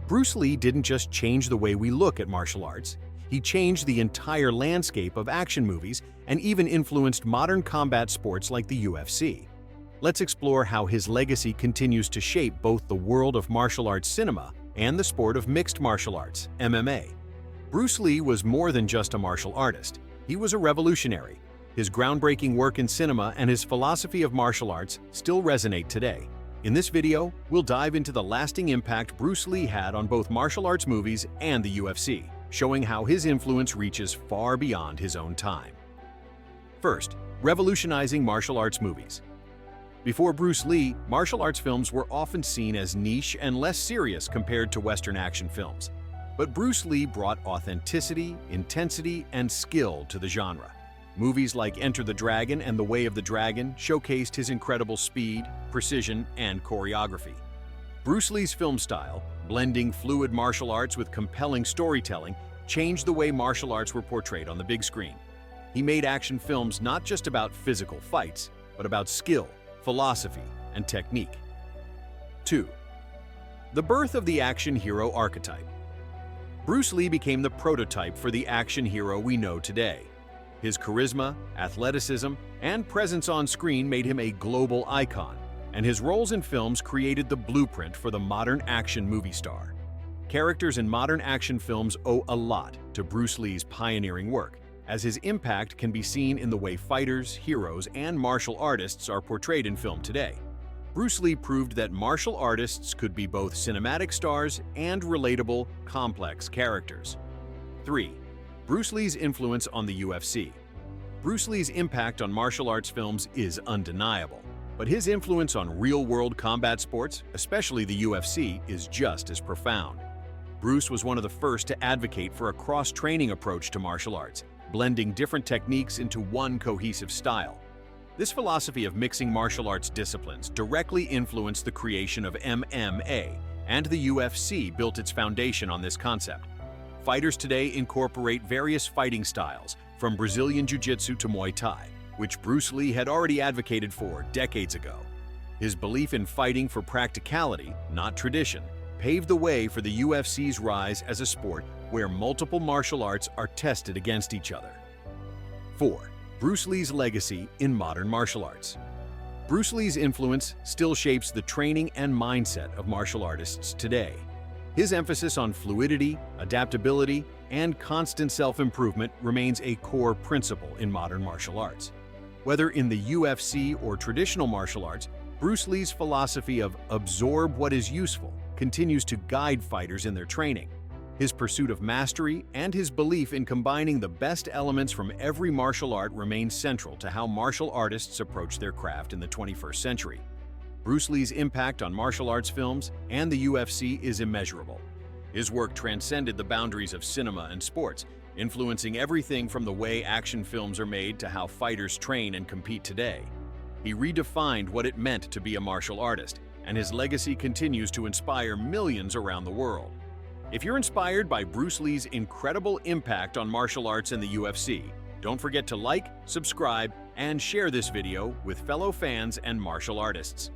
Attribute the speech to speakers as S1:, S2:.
S1: Bruce Lee didn't just change the way we look at martial arts, he changed the entire landscape of action movies and even influenced modern combat sports like the UFC. Let's explore how his legacy continues to shape both the world of martial arts cinema and the sport of mixed martial arts, MMA. Bruce Lee was more than just a martial artist. He was a revolutionary. His groundbreaking work in cinema and his philosophy of martial arts still resonate today. In this video, we'll dive into the lasting impact Bruce Lee had on both martial arts movies and the UFC, showing how his influence reaches far beyond his own time. First, revolutionizing martial arts movies. Before Bruce Lee, martial arts films were often seen as niche and less serious compared to Western action films. But Bruce Lee brought authenticity, intensity, and skill to the genre. Movies like Enter the Dragon and The Way of the Dragon showcased his incredible speed, precision, and choreography. Bruce Lee's film style, blending fluid martial arts with compelling storytelling, changed the way martial arts were portrayed on the big screen. He made action films not just about physical fights, but about skill, philosophy, and technique. 2. The birth of the action hero archetype. Bruce Lee became the prototype for the action hero we know today. His charisma, athleticism, and presence on screen made him a global icon, and his roles in films created the blueprint for the modern action movie star. Characters in modern action films owe a lot to Bruce Lee's pioneering work, as his impact can be seen in the way fighters, heroes, and martial artists are portrayed in film today. Bruce Lee proved that martial artists could be both cinematic stars and relatable, complex characters. 3. Bruce Lee's influence on the UFC. Bruce Lee's impact on martial arts films is undeniable, but his influence on real-world combat sports, especially the UFC, is just as profound. Bruce was one of the first to advocate for a cross-training approach to martial arts, blending different techniques into one cohesive style. This philosophy of mixing martial arts disciplines directly influenced the creation of MMA, and the UFC built its foundation on this concept. Fighters today incorporate various fighting styles, from Brazilian Jiu-Jitsu to Muay Thai, which Bruce Lee had already advocated for decades ago. His belief in fighting for practicality, not tradition, paved the way for the UFC's rise as a sport where multiple martial arts are tested against each other. 4. Bruce Lee's legacy in modern martial arts. Bruce Lee's influence still shapes the training and mindset of martial artists today. His emphasis on fluidity, adaptability, and constant self-improvement remains a core principle in modern martial arts. Whether in the UFC or traditional martial arts, Bruce Lee's philosophy of absorb what is useful continues to guide fighters in their training. His pursuit of mastery and his belief in combining the best elements from every martial art remain central to how martial artists approach their craft in the 21st century. Bruce Lee's impact on martial arts films and the UFC is immeasurable. His work transcended the boundaries of cinema and sports, influencing everything from the way action films are made to how fighters train and compete today. He redefined what it meant to be a martial artist, and his legacy continues to inspire millions around the world. If you're inspired by Bruce Lee's incredible impact on martial arts and the UFC, don't forget to like, subscribe, and share this video with fellow fans and martial artists.